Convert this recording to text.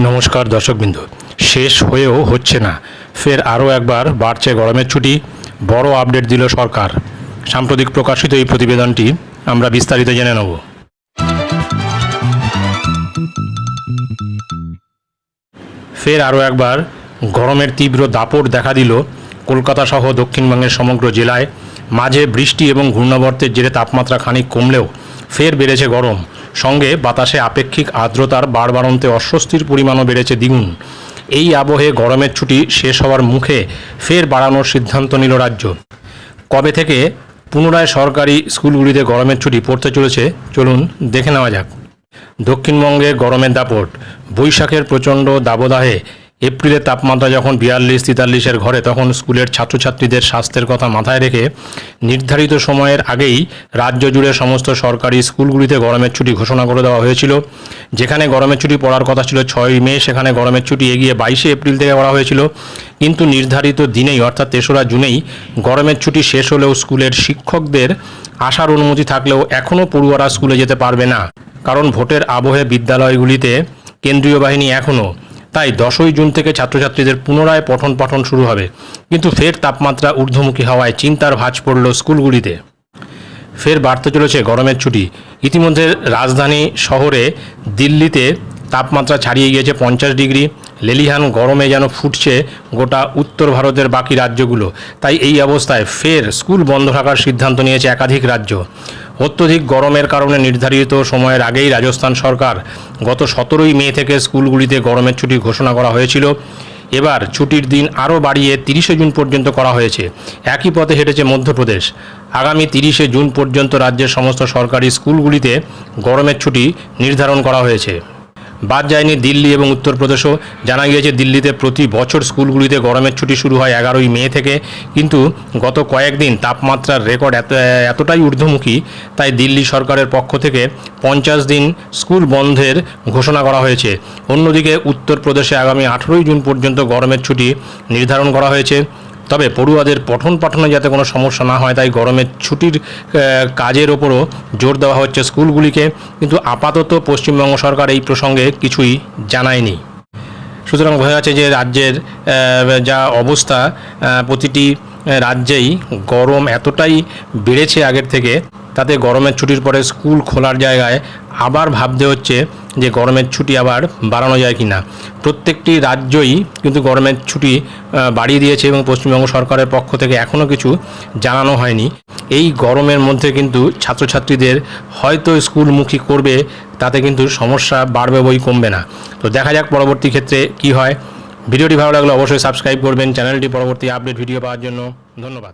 নমস্কার দর্শকবৃন্দ। শেষ হয়েও হচ্ছে না, ফের আরও একবার বাড়ছে গরমের ছুটি। বড় আপডেট দিল সরকার। সাম্প্রতিক প্রকাশিত এই প্রতিবেদনটি আমরা বিস্তারিত জেনে নেব। ফের আরও একবার গরমের তীব্র দাপট দেখা দিল কলকাতা সহ দক্ষিণবঙ্গের সমগ্র জেলায়। মাঝে বৃষ্টি এবং ঘূর্ণাবর্তের জেরে তাপমাত্রা খানিক কমলেও ফের বেড়েছে গরম। সঙ্গে বাতাসে আপেক্ষিক আর্দ্রতার বাড়বাড়ন্তে অস্বস্তির পরিমাণও বেড়েছে দ্বিগুণ। এই আবহে গরমের ছুটি শেষ হওয়ার মুখে ফের বাড়ানোর সিদ্ধান্ত নিল রাজ্য। কবে থেকে পুনরায় সরকারি স্কুলগুলিতে গরমের ছুটি পড়তে চলেছে চলুন দেখে নেওয়া যাক। দক্ষিণবঙ্গে গরমের দাপট। বৈশাখের প্রচণ্ড দাবদাহে এপ্রিলের তাপমাত্রা যখন 42-43-এর ঘরে, তখন স্কুলের ছাত্রছাত্রীদের স্বাস্থ্যের কথা মাথায় রেখে নির্ধারিত সময়ের আগেই রাজ্য জুড়ে সমস্ত সরকারি স্কুলগুলিতে গরমের ছুটি ঘোষণা করে দেওয়া হয়েছিল। যেখানে গরমের ছুটি পড়ার কথা ছিল 6 মে, সেখানে গরমের ছুটি এগিয়ে 22 এপ্রিল থেকে করা হয়েছিল। কিন্তু নির্ধারিত দিনেই অর্থাৎ 3রা জুনেই গরমের ছুটি শেষ হলেও স্কুলের শিক্ষকদের আসার অনুমতি থাকলেও এখনও পড়ুয়ারা স্কুলে যেতে পারবে না, কারণ ভোটের আবহে বিদ্যালয়গুলিতে কেন্দ্রীয় বাহিনী এখনও। তাই 10ই জুন থেকে ছাত্রছাত্রীদের পুনরায় পঠন পাঠন শুরু হবে। কিন্তু ফের তাপমাত্রা ঊর্ধ্বমুখী হওয়ায় চিন্তার ভাঁজ পড়ল স্কুলগুলিতে। ফের বাড়তে চলেছে গরমের ছুটি। ইতিমধ্যে রাজধানী শহরে দিল্লিতে তাপমাত্রা ছাড়িয়ে গিয়েছে 50 ডিগ্রি। লেলিহান গরমে যেন ফুটছে গোটা উত্তর ভারতের বাকি রাজ্যগুলো। তাই এই অবস্থায় ফের স্কুল বন্ধ রাখার সিদ্ধান্ত নিয়েছে একাধিক রাজ্য। অত্যধিক গরমের কারণে নির্ধারিত সময়ের আগেই রাজস্থান সরকার গত 17ই মে থেকে স্কুলগুলিতে গরমের ছুটি ঘোষণা করা হয়েছিল। এবার ছুটির দিন আরও বাড়িয়ে 30শে জুন পর্যন্ত করা হয়েছে। একই পথে হেঁটেছে মধ্যপ্রদেশ। আগামী 30শে জুন পর্যন্ত রাজ্যের সমস্ত সরকারি স্কুলগুলিতে গরমের ছুটি নির্ধারণ করা হয়েছে। বাদ যায়নি দিল্লি এবং উত্তরপ্রদেশও। জানা গিয়েছে দিল্লিতে প্রতি বছর স্কুলগুলিতে গরমের ছুটি শুরু হয় 11ই মে থেকে, কিন্তু গত কয়েকদিন তাপমাত্রার রেকর্ড এতটাই ঊর্ধ্বমুখী, তাই দিল্লি সরকারের পক্ষ থেকে 50 দিন স্কুল বন্ধের ঘোষণা করা হয়েছে। অন্যদিকে উত্তরপ্রদেশে আগামী 18ই জুন পর্যন্ত গরমের ছুটি নির্ধারণ করা হয়েছে। তবে পড়ুয়াদের পঠন পাঠনে যাতে কোনো সমস্যা না হয়, তাই গরমের ছুটির কাজের ওপরও জোর দেওয়া হচ্ছে স্কুলগুলিকে। কিন্তু আপাতত পশ্চিমবঙ্গ সরকার এই প্রসঙ্গে কিছুই জানায়নি। সুতরাং বোঝা যাচ্ছে যে রাজ্যের যা অবস্থা, প্রতিটি রাজ্যেই গরম এতটাই বেড়েছে আগের থেকে, তাতে গরমের ছুটির পরে স্কুল খোলার জায়গায় আবার ভাবতে হচ্ছে যে গরমের ছুটি আবার বাড়ানো যায় কি না। প্রত্যেকটি রাজ্যই কিন্তু গরমের ছুটি বাড়িয়ে দিয়েছে এবং পশ্চিমবঙ্গ সরকারের পক্ষ থেকে এখনও কিছু জানানো হয়নি। এই গরমের মধ্যে কিন্তু ছাত্রছাত্রীদের হয়তো স্কুলমুখী করবে, তাতে কিন্তু সমস্যা বাড়বে বই কমবে না। তো দেখা যাক পরবর্তী ক্ষেত্রে কি হয়। ভিডিওটি ভালো লাগলে অবশ্যই সাবস্ক্রাইব করবেন চ্যানেলটি পরবর্তী আপডেট ভিডিও পাওয়ার জন্য। ধন্যবাদ।